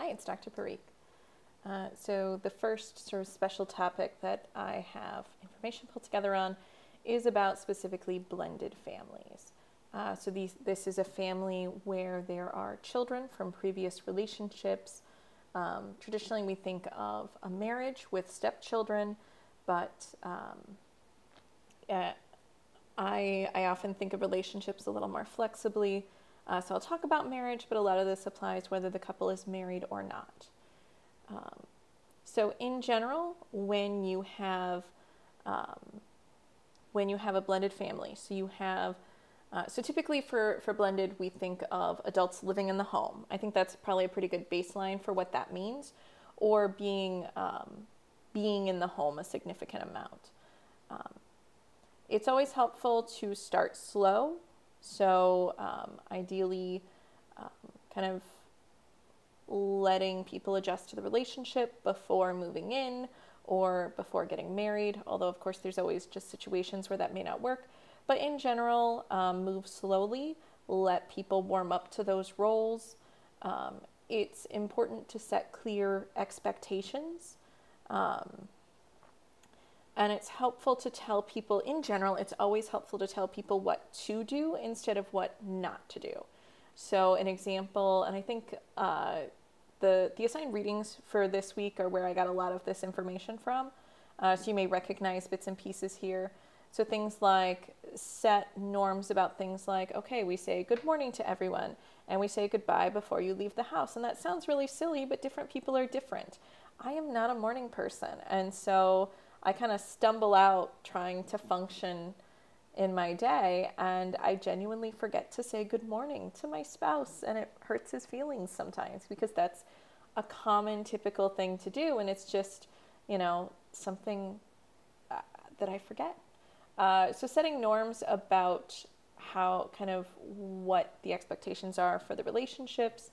Hi, it's Dr. Parikh. So the first sort of special topic that I have information pulled together on is about specifically blended families. This is a family where there are children from previous relationships. Traditionally, we think of a marriage with stepchildren, but I often think of relationships a little more flexibly. So I'll talk about marriage, but a lot of this applies whether the couple is married or not. So in general, when you have a blended family, so typically for blended, we think of adults living in the home. I think that's probably a pretty good baseline for what that means, or being in the home a significant amount. It's always helpful to start slow. So ideally, kind of letting people adjust to the relationship before moving in or before getting married, although of course there's always just situations where that may not work. But in general, move slowly, let people warm up to those roles. It's important to set clear expectations. And it's helpful to tell people, in general, it's always helpful to tell people what to do instead of what not to do. So an example, and I think the assigned readings for this week are where I got a lot of this information from. So you may recognize bits and pieces here. So things like set norms about things like, okay, we say good morning to everyone and we say goodbye before you leave the house. And that sounds really silly, but different people are different. I am not a morning person. And so I kind of stumble out trying to function in my day, and I genuinely forget to say good morning to my spouse, and it hurts his feelings sometimes because that's a common, typical thing to do, and it's just, something that I forget. So setting norms about what the expectations are for the relationships.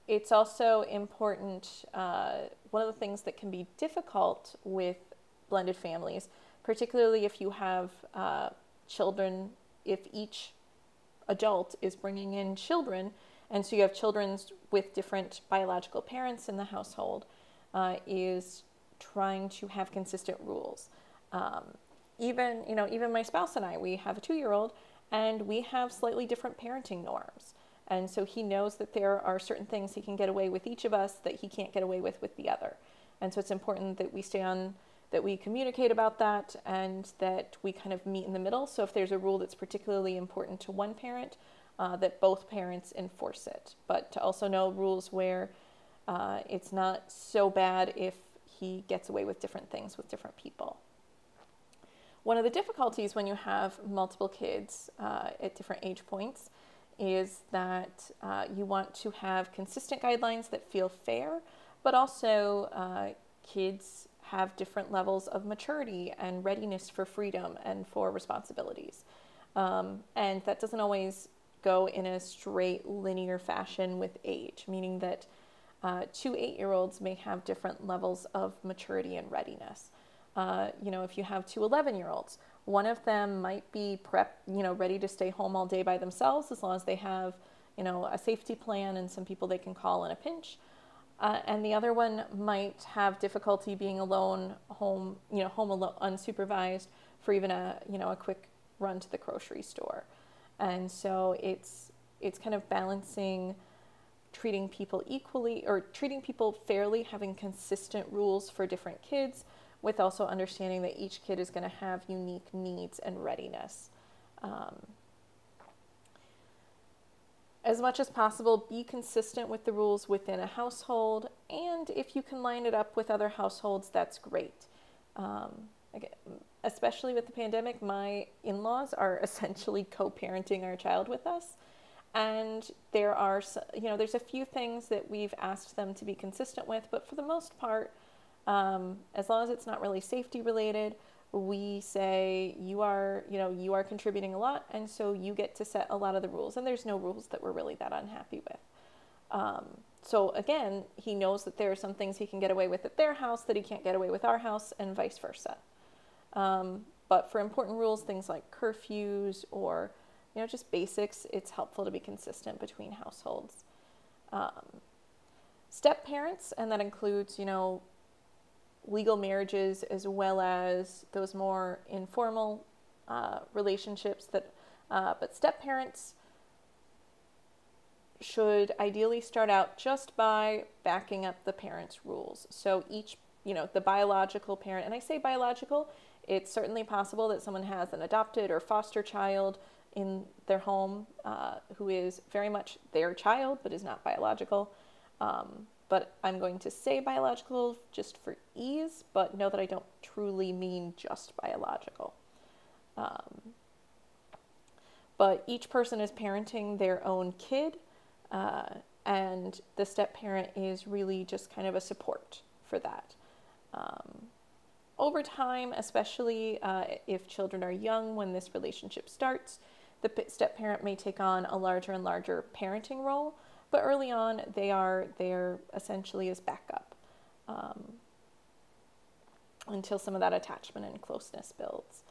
It's also important, one of the things that can be difficult with blended families, particularly if you have children, if each adult is bringing in children, and so you have children with different biological parents in the household, is trying to have consistent rules. Even my spouse and I, we have a 2-year-old, and we have slightly different parenting norms. And so he knows that there are certain things he can get away with each of us that he can't get away with the other. And so it's important that we communicate about that and that we kind of meet in the middle. So if there's a rule that's particularly important to one parent, that both parents enforce it. But to also know rules where it's not so bad if he gets away with different things with different people. One of the difficulties when you have multiple kids at different age points is that you want to have consistent guidelines that feel fair, but also kids have different levels of maturity and readiness for freedom and for responsibilities. And that doesn't always go in a straight linear fashion with age, meaning that 2 8-year-olds may have different levels of maturity and readiness. If you have 2 11-year-olds, one of them might be ready to stay home all day by themselves as long as they have, a safety plan and some people they can call in a pinch. And the other one might have difficulty being alone, home alone, unsupervised for even a quick run to the grocery store. And so it's kind of balancing treating people equally or treating people fairly, having consistent rules for different kids, with also understanding that each kid is going to have unique needs and readiness. As much as possible, be consistent with the rules within a household, and if you can line it up with other households, that's great. Especially with the pandemic, my in-laws are essentially co-parenting our child with us, and there's a few things that we've asked them to be consistent with, but for the most part, as long as it's not really safety related, we say you are contributing a lot, and so you get to set a lot of the rules, and there's no rules that we're really that unhappy with. So again, he knows that there are some things he can get away with at their house that he can't get away with our house, and vice versa. But for important rules, things like curfews or just basics, it's helpful to be consistent between households. step parents, and that includes, legal marriages as well as those more informal relationships but step parents should ideally start out just by backing up the parents' rules. So each, the biological parent, and I say biological, it's certainly possible that someone has an adopted or foster child in their home who is very much their child but is not biological. But I'm going to say biological just for ease, but know that I don't truly mean just biological. But each person is parenting their own kid, and the step parent is really just kind of a support for that. Over time, especially if children are young when this relationship starts, the step parent may take on a larger and larger parenting role, but early on they are there essentially as backup until some of that attachment and closeness builds.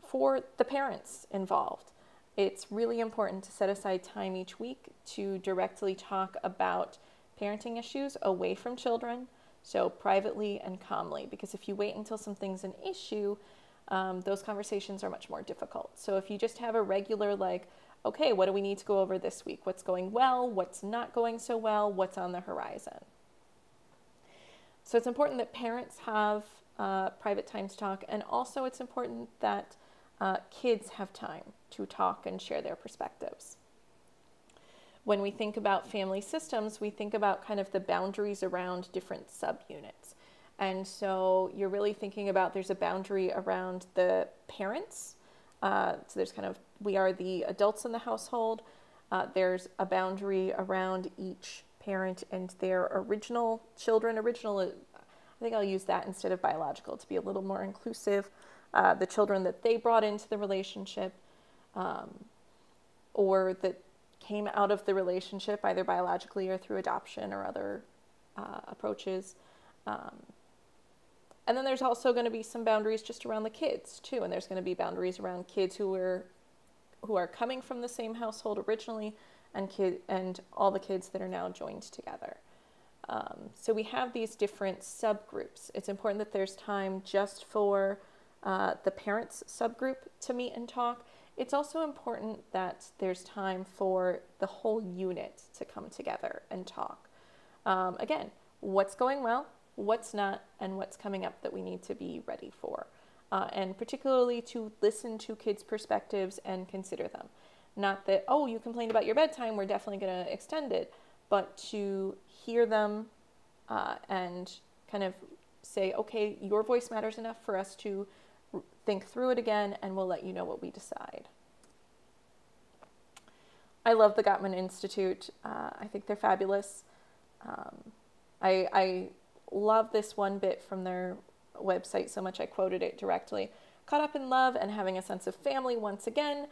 For the parents involved, it's really important to set aside time each week to directly talk about parenting issues away from children, so privately and calmly, because if you wait until something's an issue, those conversations are much more difficult. So if you just have a regular, okay, what do we need to go over this week? What's going well? What's not going so well? What's on the horizon? So it's important that parents have private time to talk, and also it's important that kids have time to talk and share their perspectives. When we think about family systems, we think about kind of the boundaries around different subunits. And so you're really thinking about there's a boundary around the parents. So there's we are the adults in the household. There's a boundary around each parent and their original children. Original, I think I'll use that instead of biological to be a little more inclusive. The children that they brought into the relationship, or that came out of the relationship either biologically or through adoption or other approaches. And then there's also going to be some boundaries just around the kids too, and there's going to be boundaries around kids who are coming from the same household originally, and all the kids that are now joined together. So we have these different subgroups. It's important that there's time just for the parents subgroup to meet and talk. It's also important that there's time for the whole unit to come together and talk. Again, what's going well, what's not, and what's coming up that we need to be ready for. And particularly to listen to kids' perspectives and consider them. Not that, oh, you complained about your bedtime, we're definitely going to extend it, but to hear them and kind of say, okay, your voice matters enough for us to think through it again, and we'll let you know what we decide. I love the Gottman Institute. I think they're fabulous. I love this one bit from their website so much I quoted it directly. Caught up in love and having a sense of family once again,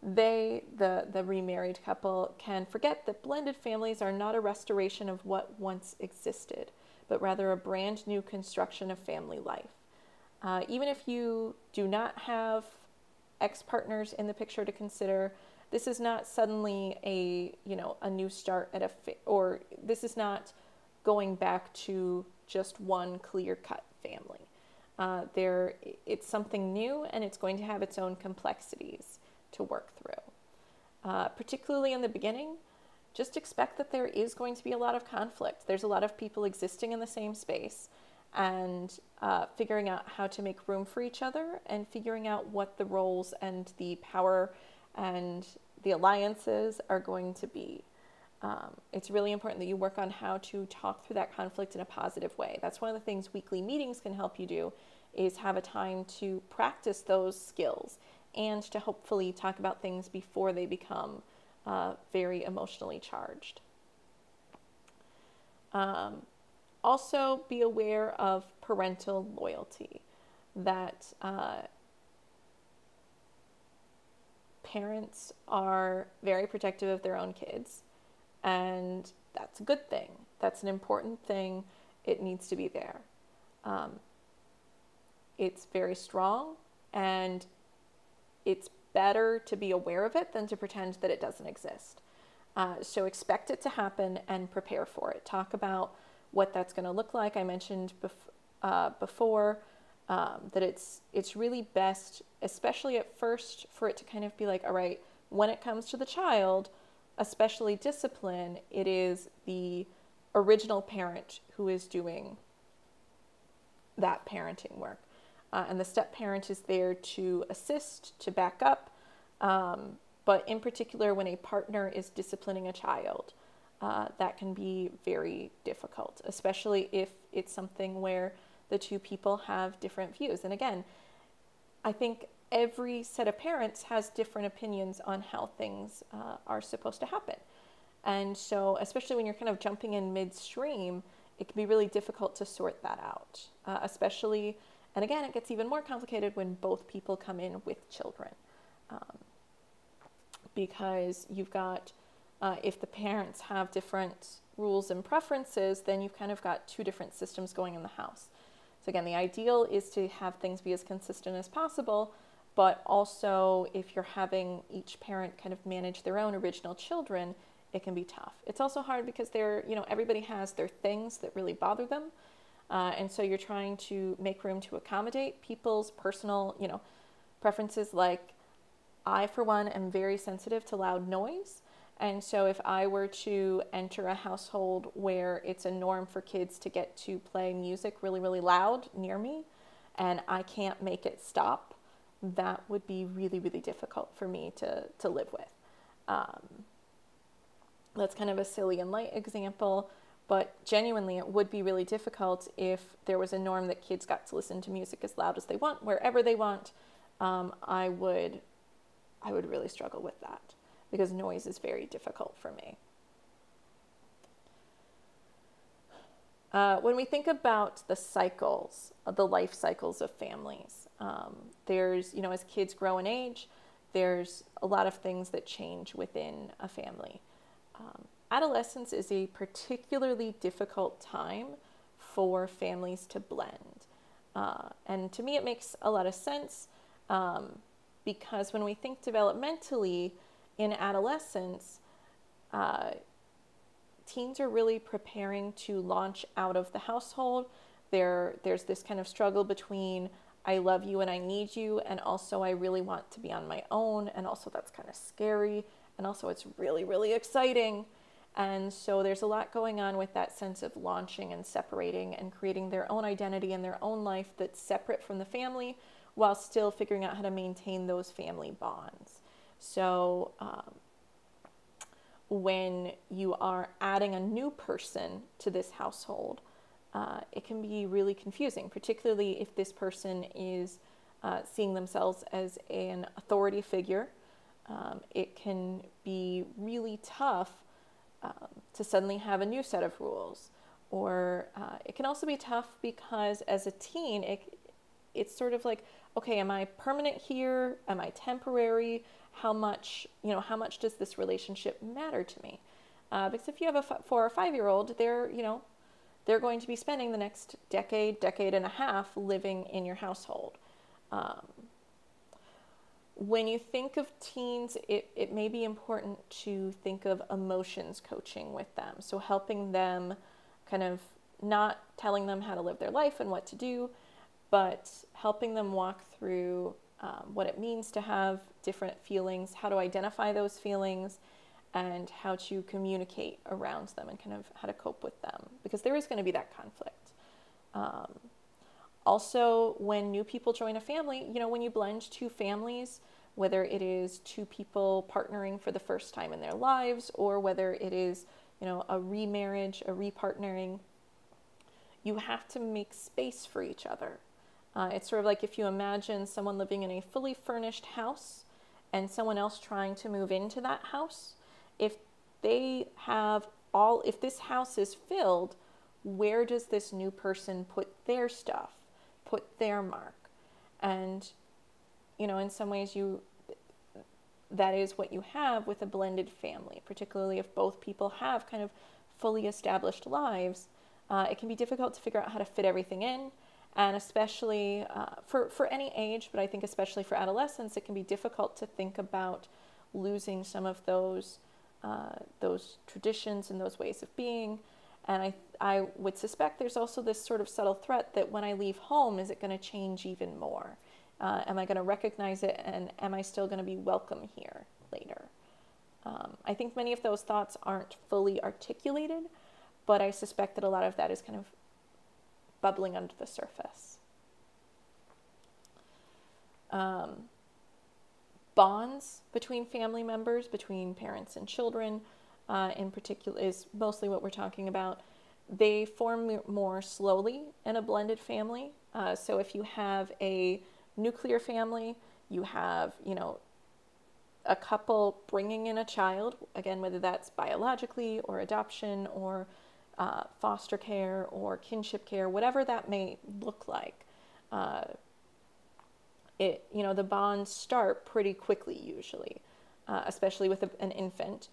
they, the remarried couple, can forget that blended families are not a restoration of what once existed, but rather a brand new construction of family life. Even if you do not have ex-partners in the picture to consider, this is not suddenly a new start at or this is not going back to just one clear-cut family. It's something new, and it's going to have its own complexities to work through. Particularly in the beginning, just expect that there is going to be a lot of conflict. There's a lot of people existing in the same space, and figuring out how to make room for each other, and figuring out what the roles and the power and the alliances are going to be. It's really important that you work on how to talk through that conflict in a positive way. That's one of the things weekly meetings can help you do, is have a time to practice those skills and to hopefully talk about things before they become very emotionally charged. Also, be aware of parental loyalty, that parents are very protective of their own kids, and that's a good thing. That's an important thing. It needs to be there. It's very strong, and it's better to be aware of it than to pretend that it doesn't exist. So expect it to happen and prepare for it. Talk about what that's going to look like. I mentioned before that it's really best, especially at first, for it to kind of be like, all right, when it comes to the child, especially discipline, it is the original parent who is doing that parenting work. And the step parent is there to assist, to back up. But in particular, when a partner is disciplining a child, that can be very difficult, especially if it's something where the two people have different views. And again, I think every set of parents has different opinions on how things are supposed to happen. And so, especially when you're kind of jumping in midstream, it can be really difficult to sort that out, especially, and again, it gets even more complicated when both people come in with children. Because you've got, if the parents have different rules and preferences, then you've kind of got two different systems going in the house. So again, the ideal is to have things be as consistent as possible, but also if you're having each parent kind of manage their own original children, it can be tough. It's also hard because everybody has their things that really bother them. And so you're trying to make room to accommodate people's personal, preferences. Like I, for one, am very sensitive to loud noise. And so if I were to enter a household where it's a norm for kids to get to play music really, really loud near me, and I can't make it stop, that would be really, really difficult for me to live with. That's kind of a silly and light example, but genuinely it would be really difficult if there was a norm that kids got to listen to music as loud as they want, wherever they want. I would really struggle with that because noise is very difficult for me. When we think about the cycles, the life cycles of families, there's, as kids grow in age, there's a lot of things that change within a family. Adolescence is a particularly difficult time for families to blend. And to me, it makes a lot of sense because when we think developmentally in adolescence, teens are really preparing to launch out of the household. There's this kind of struggle between I love you and I need you, and also I really want to be on my own, and also that's kind of scary, and also it's really, really exciting. And so there's a lot going on with that sense of launching and separating and creating their own identity and their own life that's separate from the family while still figuring out how to maintain those family bonds. So when you are adding a new person to this household, it can be really confusing, particularly if this person is seeing themselves as an authority figure. It can be really tough to suddenly have a new set of rules. Or it can also be tough because as a teen, it's sort of like, okay, am I permanent here? Am I temporary? How much does this relationship matter to me? Because if you have a 4 or 5-year-old, they're going to be spending the next decade and a half living in your household. When you think of teens, it may be important to think of emotions coaching with them. So helping them kind of not telling them how to live their life and what to do, but helping them walk through what it means to have different feelings, how to identify those feelings, and how to communicate around them and kind of how to cope with them, because there is going to be that conflict. Also, when new people join a family, when you blend two families, whether it is two people partnering for the first time in their lives, or whether it is, a remarriage, a repartnering, you have to make space for each other. It's sort of like if you imagine someone living in a fully furnished house and someone else trying to move into that house. If this house is filled, where does this new person put their stuff, put their mark? And, in some ways that is what you have with a blended family, particularly if both people have kind of fully established lives. It can be difficult to figure out how to fit everything in. And especially for any age, but I think especially for adolescents, it can be difficult to think about losing some of those those traditions and those ways of being. And I would suspect there's also this sort of subtle threat that when I leave home, is it going to change even more? Am I going to recognize it, and am I still going to be welcome here later? I think many of those thoughts aren't fully articulated, but I suspect that a lot of that is kind of bubbling under the surface. Bonds between family members, between parents and children, in particular, is mostly what we're talking about. They form more slowly in a blended family. So if you have a nuclear family, you have, a couple bringing in a child, again, whether that's biologically or adoption or foster care or kinship care, whatever that may look like. The bonds start pretty quickly usually, especially with an infant.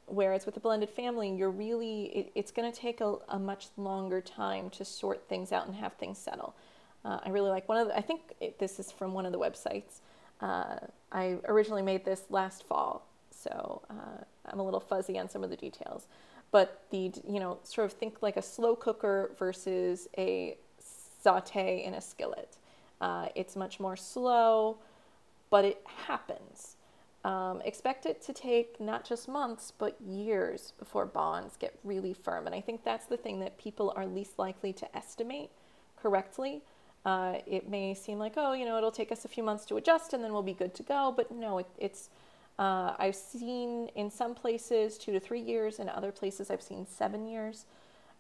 Whereas with a blended family, it's going to take a much longer time to sort things out and have things settle. I really like this is from one of the websites. I originally made this last fall, so I'm a little fuzzy on some of the details. But sort of think like a slow cooker versus a saute in a skillet. It's much more slow, but it happens. Expect it to take not just months, but years before bonds get really firm. And I think that's the thing that people are least likely to estimate correctly. It may seem like, it'll take us a few months to adjust and then we'll be good to go. But no, I've seen in some places 2 to 3 years, in other places I've seen 7 years.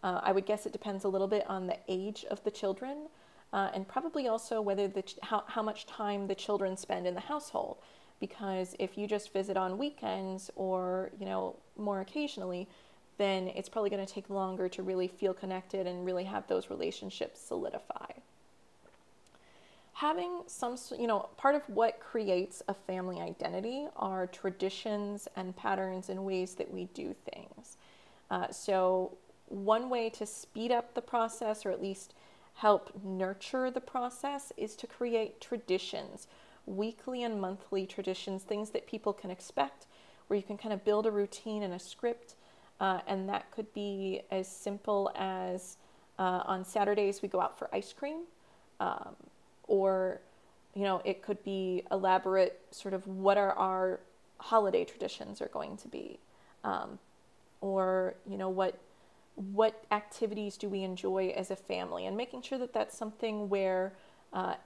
I would guess it depends a little bit on the age of the children, and probably also whether how much time the children spend in the household. Because if you just visit on weekends or, more occasionally, then it's probably going to take longer to really feel connected and really have those relationships solidify. Having part of what creates a family identity are traditions and patterns and ways that we do things. So one way to speed up the process, or at least help nurture the process, is to create traditions, weekly and monthly traditions, things that people can expect, where you can kind of build a routine and a script. And that could be as simple as on Saturdays we go out for ice cream. Or, it could be elaborate, sort of what our holiday traditions are going to be. Or, what activities do we enjoy as a family, and making sure that that's something where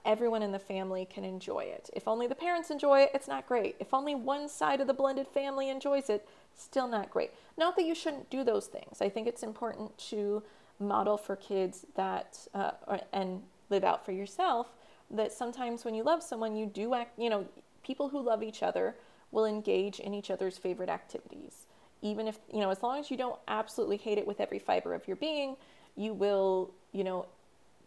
everyone in the family can enjoy it. If only the parents enjoy it, it's not great. If only one side of the blended family enjoys it, still not great. Not that you shouldn't do those things. I think it's important to model for kids that, and live out for yourself, that sometimes when you love someone, you do act, people who love each other will engage in each other's favorite activities. Even if, as long as you don't absolutely hate it with every fiber of your being, you will,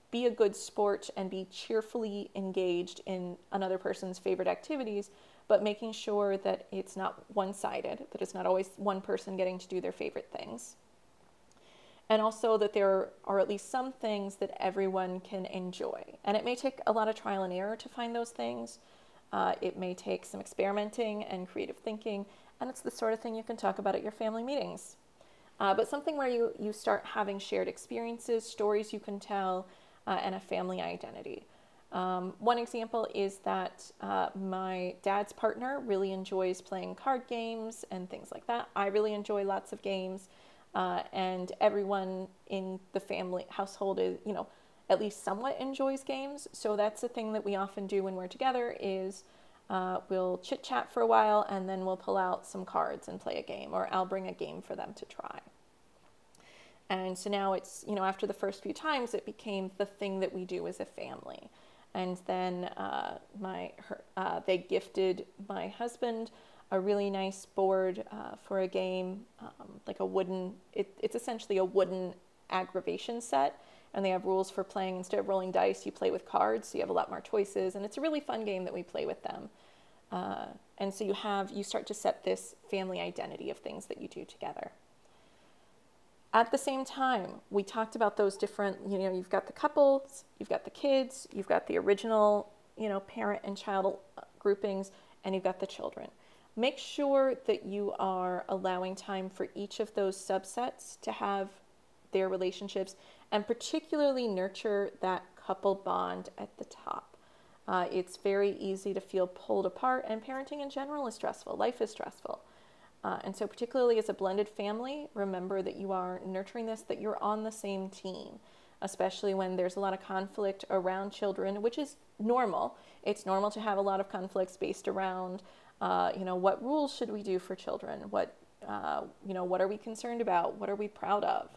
be a good sport and be cheerfully engaged in another person's favorite activities, but making sure that it's not one-sided, that it's not always one person getting to do their favorite things. And also that there are at least some things that everyone can enjoy. And it may take a lot of trial and error to find those things. It may take some experimenting and creative thinking, and it's the sort of thing you can talk about at your family meetings. But something where you start having shared experiences, stories you can tell, and a family identity. One example is that my dad's partner really enjoys playing card games and things like that. I really enjoy lots of games. And everyone in the family household is, at least somewhat enjoys games. So that's the thing that we often do when we're together is we'll chit chat for a while and then we'll pull out some cards and play a game, or I'll bring a game for them to try. And so now it's, after the first few times, it became the thing that we do as a family. And then they gifted my husband a really nice board for a game, like a wooden, it's essentially a wooden aggravation set. And they have rules for playing. Instead of rolling dice, you play with cards, so you have a lot more choices. And it's a really fun game that we play with them. And so you start to set this family identity of things that you do together. At the same time, we talked about those different, you've got the couples, you've got the kids, you've got the original, parent and child groupings, and you've got the children. Make sure that you are allowing time for each of those subsets to have their relationships, and particularly nurture that couple bond at the top. It's very easy to feel pulled apart, and parenting in general is stressful. Life is stressful. And so particularly as a blended family, remember that you are nurturing this, that you're on the same team, especially when there's a lot of conflict around children, which is normal. It's normal to have a lot of conflicts based around, what rules should we do for children? What are we concerned about? What are we proud of?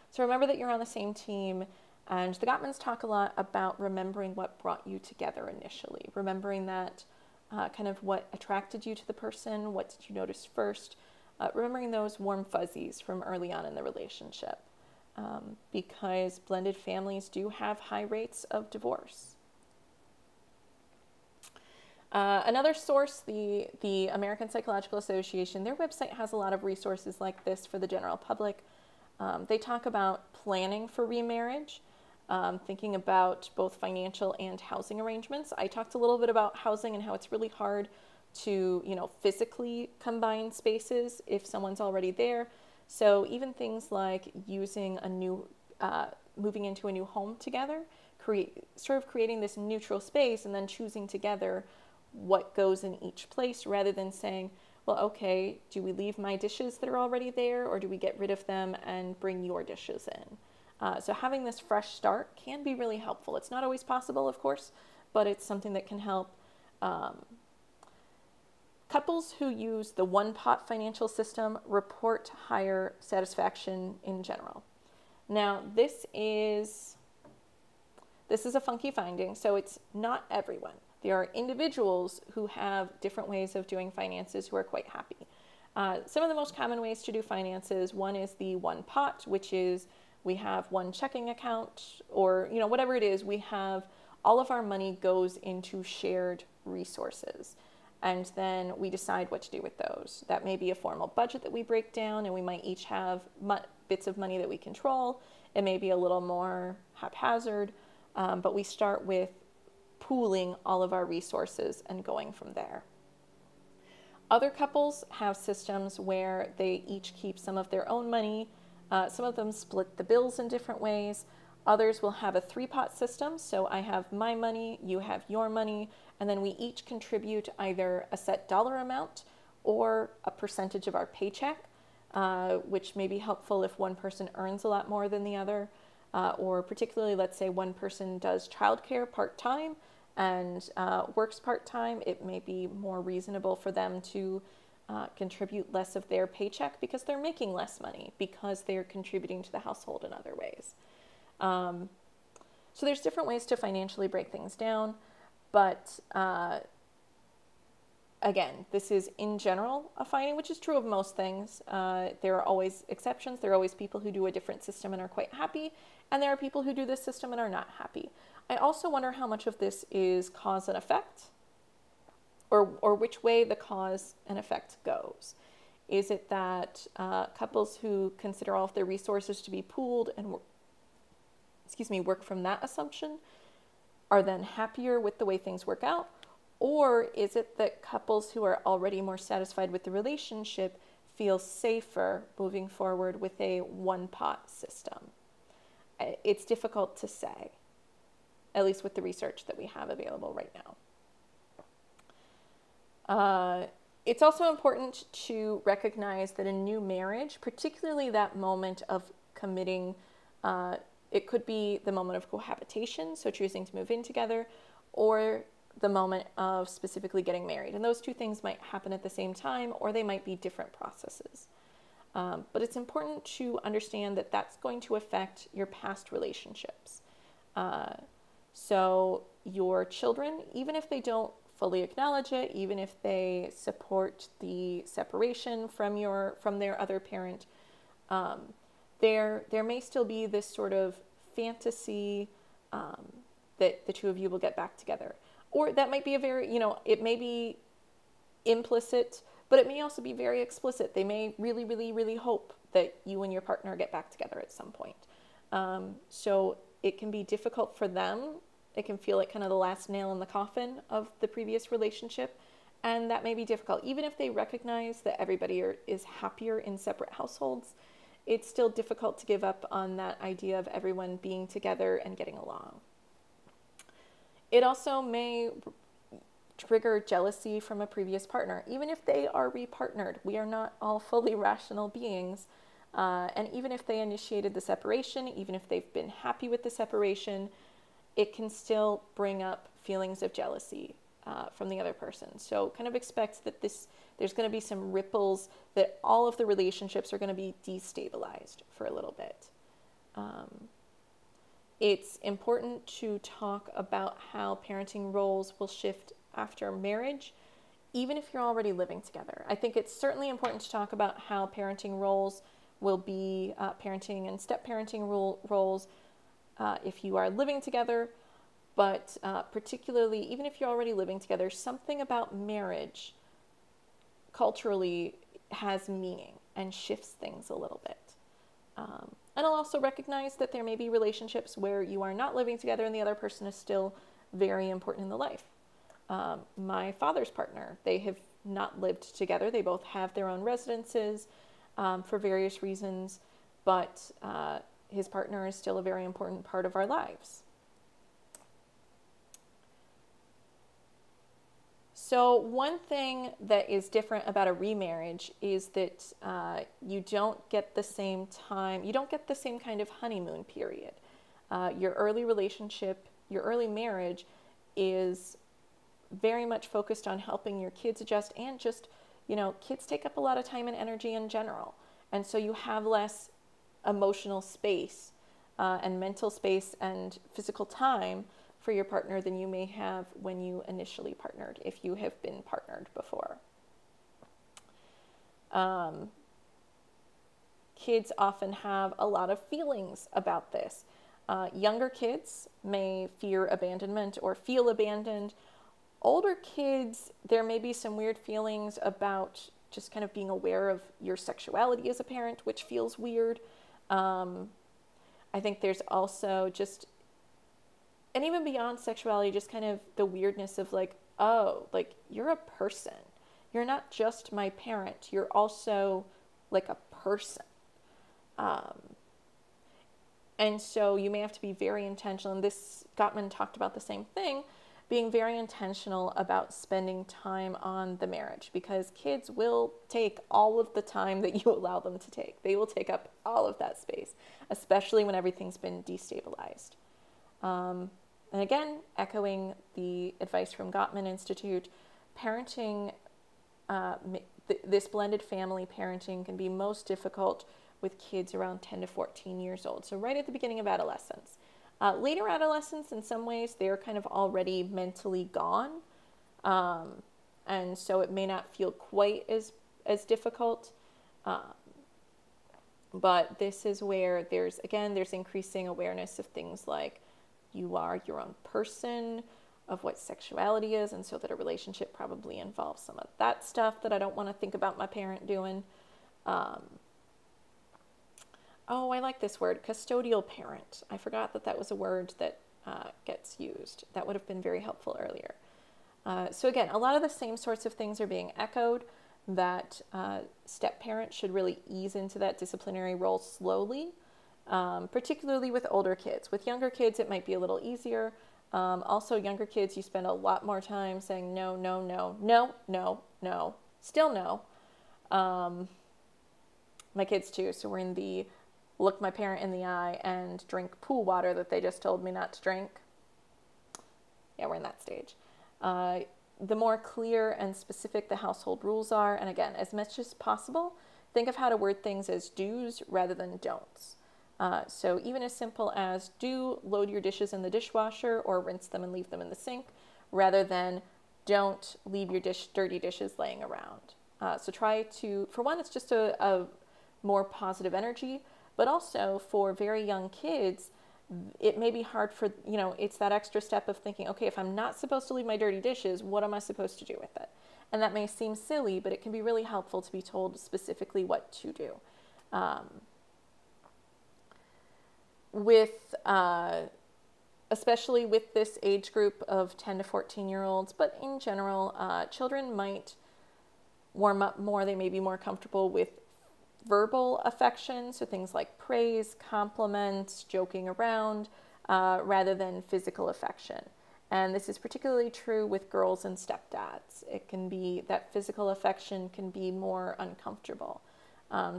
So remember that you're on the same team. And the Gottmans talk a lot about remembering what brought you together initially, remembering that kind of what attracted you to the person, what did you notice first, remembering those warm fuzzies from early on in the relationship, because blended families do have high rates of divorce. Another source, the American Psychological Association, their website has a lot of resources like this for the general public. They talk about planning for remarriage, thinking about both financial and housing arrangements. I talked a little bit about housing and how it's really hard to, physically combine spaces if someone's already there. So even things like using moving into a new home together, creating this neutral space and then choosing together what goes in each place, rather than saying, well, okay, do we leave my dishes that are already there, or do we get rid of them and bring your dishes in? So having this fresh start can be really helpful. It's not always possible, of course, but it's something that can help. Couples who use the one-pot financial system report higher satisfaction in general. Now, this is a funky finding, so it's not everyone. There are individuals who have different ways of doing finances who are quite happy. Some of the most common ways to do finances, one is the one pot, which is we have one checking account, or whatever it is, we have all of our money goes into shared resources. And then we decide what to do with those. That may be a formal budget that we break down, and we might each have bits of money that we control. It may be a little more haphazard, but we start with pooling all of our resources and going from there. Other couples have systems where they each keep some of their own money. Some of them split the bills in different ways. Others will have a three-pot system. So I have my money, you have your money, and then we each contribute either a set dollar amount or a percentage of our paycheck, which may be helpful if one person earns a lot more than the other, or particularly, let's say one person does childcare part-time and works part-time. It may be more reasonable for them to contribute less of their paycheck because they're making less money, because they're contributing to the household in other ways. So there's different ways to financially break things down, but again, this is in general a finding, which is true of most things. There are always exceptions. There are always people who do a different system and are quite happy, and there are people who do this system and are not happy. I also wonder how much of this is cause and effect, or which way the cause and effect goes. Is it that couples who consider all of their resources to be pooled and work from that assumption are then happier with the way things work out? Or is it that couples who are already more satisfied with the relationship feel safer moving forward with a one-pot system? It's difficult to say, at least with the research that we have available right now. It's also important to recognize that a new marriage, particularly that moment of committing, it could be the moment of cohabitation, so choosing to move in together, or the moment of specifically getting married. And those two things might happen at the same time, or they might be different processes. But it's important to understand that that's going to affect your past relationships. So your children, even if they don't fully acknowledge it, even if they support the separation from their other parent, there may still be this sort of fantasy that the two of you will get back together. Or that might be it may be implicit, but it may also be very explicit. They may really, really, really hope that you and your partner get back together at some point. So it can be difficult for them. It can feel like kind of the last nail in the coffin of the previous relationship. And that may be difficult. Even if they recognize that everybody is happier in separate households, it's still difficult to give up on that idea of everyone being together and getting along. It also may trigger jealousy from a previous partner, even if they are repartnered. We are not all fully rational beings. And even if they initiated the separation, even if they've been happy with the separation, it can still bring up feelings of jealousy from the other person. So kind of expect that there's going to be some ripples, that all of the relationships are going to be destabilized for a little bit. It's important to talk about how parenting roles will shift after marriage, even if you're already living together. I think it's certainly important to talk about how parenting roles will be, parenting and step-parenting roles if you are living together, but particularly even if you're already living together, something about marriage culturally has meaning and shifts things a little bit. And I'll also recognize that there may be relationships where you are not living together and the other person is still very important in the life. My father's partner, they have not lived together. They both have their own residences for various reasons, but his partner is still a very important part of our lives. So one thing that is different about a remarriage is that you don't get the same time, you don't get the same kind of honeymoon period. Your early relationship, your early marriage is very much focused on helping your kids adjust, and just, kids take up a lot of time and energy in general. And so you have less emotional space and mental space and physical time for your partner than you may have when you initially partnered, if you have been partnered before. Kids often have a lot of feelings about this. Younger kids may fear abandonment or feel abandoned. Older kids, there may be some weird feelings about just kind of being aware of your sexuality as a parent, which feels weird. I think there's also just, and even beyond sexuality, just kind of the weirdness of like, oh, like you're a person. You're not just my parent. You're also like a person. And so you may have to be very intentional. And this, Gottman talked about the same thing, being very intentional about spending time on the marriage, because kids will take all of the time that you allow them to take. They will take up all of that space, especially when everything's been destabilized. And again, echoing the advice from Gottman Institute, parenting, this blended family parenting can be most difficult with kids around 10 to 14 years old. So right at the beginning of adolescence. Later adolescence, in some ways, they're kind of already mentally gone. And so it may not feel quite as difficult. But this is where there's increasing awareness of things like you are your own person, of what sexuality is, and so that a relationship probably involves some of that stuff that I don't want to think about my parent doing. Oh, I like this word, custodial parent. I forgot that was a word that gets used. That would have been very helpful earlier. So again, a lot of the same sorts of things are being echoed, that step-parents should really ease into that disciplinary role slowly, particularly with older kids. With younger kids, it might be a little easier. Also, younger kids, you spend a lot more time saying no, no, no, no, no, no, still no. My kids too, so we're in the look my parent in the eye and drink pool water that they just told me not to drink. Yeah, we're in that stage. The more clear and specific the household rules are, and again, as much as possible, think of how to word things as do's rather than don'ts. So even as simple as do load your dishes in the dishwasher or rinse them and leave them in the sink, rather than don't leave your dirty dishes laying around. So try to, for one, it's just a more positive energy, but also for very young kids, it may be hard for, it's that extra step of thinking, okay, if I'm not supposed to leave my dirty dishes, what am I supposed to do with it? And that may seem silly, but it can be really helpful to be told specifically what to do. With especially with this age group of 10 to 14-year-olds, but in general, children might warm up more. They may be more comfortable with verbal affection, so things like praise, compliments, joking around, rather than physical affection. And this is particularly true with girls and stepdads. It can be that physical affection can be more uncomfortable.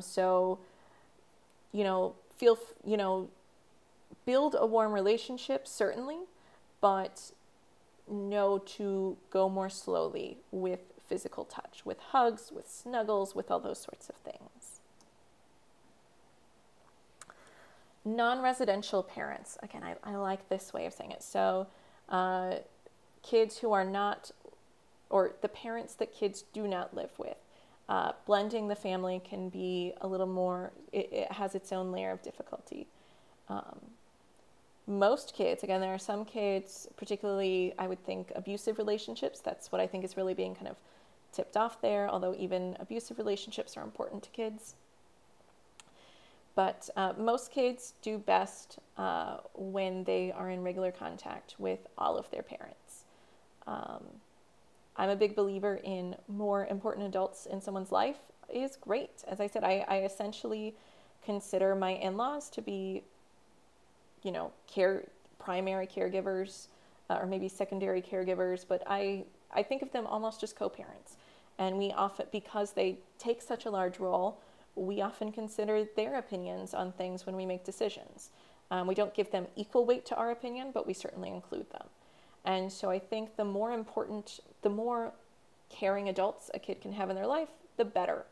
So, build a warm relationship, certainly, but know to go more slowly with physical touch, with hugs, with snuggles, with all those sorts of things. Non-residential parents. Again, I like this way of saying it. So kids who are not, or the parents that kids do not live with. Blending the family can be a little more, it has its own layer of difficulty. Most kids, again, there are some kids, particularly I would think abusive relationships, that's what I think is really being kind of tipped off there, although even abusive relationships are important to kids. But most kids do best when they are in regular contact with all of their parents. I'm a big believer in more important adults in someone's life is great. As I said, I essentially consider my in-laws to be, primary caregivers or maybe secondary caregivers, but I think of them almost just co-parents. And we often, because they take such a large role, we often consider their opinions on things when we make decisions. We don't give them equal weight to our opinion, but we certainly include them. And so I think the more caring adults a kid can have in their life, the better.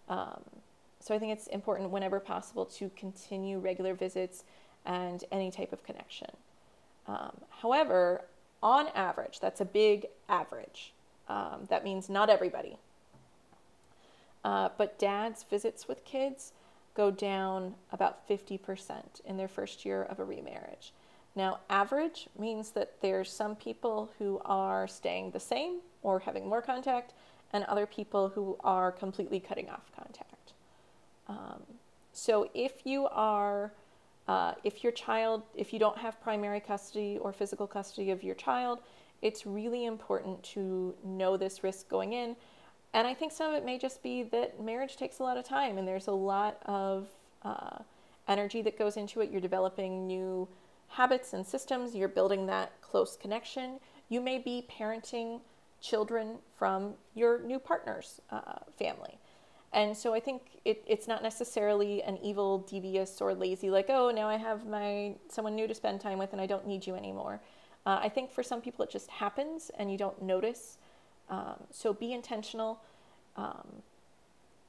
So I think it's important whenever possible to continue regular visits and any type of connection. However, on average, that's a big average. That means not everybody. But dad's visits with kids go down about 50% in their first year of a remarriage. Now, average means that there's some people who are staying the same or having more contact, and other people who are completely cutting off contact. So if you don't have primary custody or physical custody of your child, it's really important to know this risk going in. And I think some of it may just be that marriage takes a lot of time and there's a lot of energy that goes into it. You're developing new habits and systems. You're building that close connection. You may be parenting children from your new partner's family. And so I think it's not necessarily an evil, devious, or lazy, like, oh, now I have someone new to spend time with and I don't need you anymore. I think for some people it just happens and you don't notice. So be intentional.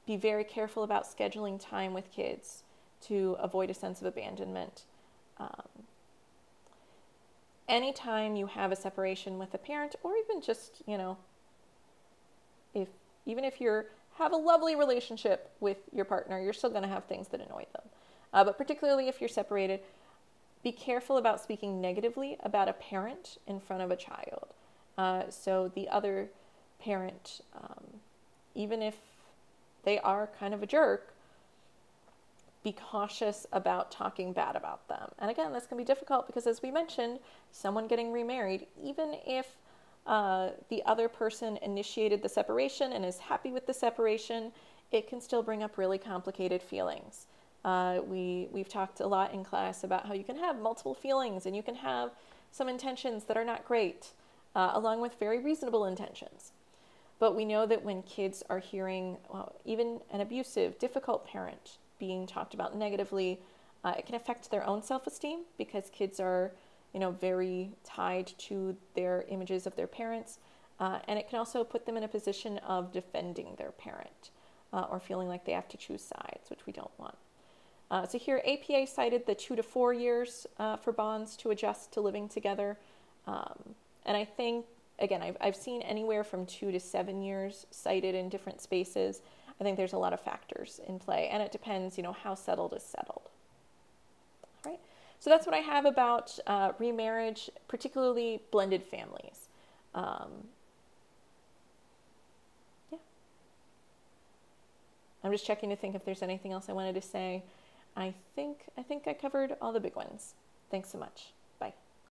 Be very careful about scheduling time with kids to avoid a sense of abandonment. Anytime you have a separation with a parent, or even just, even if you have a lovely relationship with your partner, you're still going to have things that annoy them. But particularly if you're separated, be careful about speaking negatively about a parent in front of a child. So the other parent, even if they are kind of a jerk, be cautious about talking bad about them. And again, this can be difficult because, as we mentioned, someone getting remarried, even if the other person initiated the separation and is happy with the separation, it can still bring up really complicated feelings. We've talked a lot in class about how you can have multiple feelings and you can have some intentions that are not great, along with very reasonable intentions. But we know that when kids are hearing even an abusive, difficult parent being talked about negatively, it can affect their own self-esteem because kids are, very tied to their images of their parents. And it can also put them in a position of defending their parent or feeling like they have to choose sides, which we don't want. So here, APA cited the 2 to 4 years for bonds to adjust to living together. And I think, again, I've seen anywhere from 2 to 7 years cited in different spaces. I think there's a lot of factors in play, and it depends, how settled is settled. All right. So that's what I have about remarriage, particularly blended families. Yeah. I'm just checking to think if there's anything else I wanted to say. I think I covered all the big ones. Thanks so much.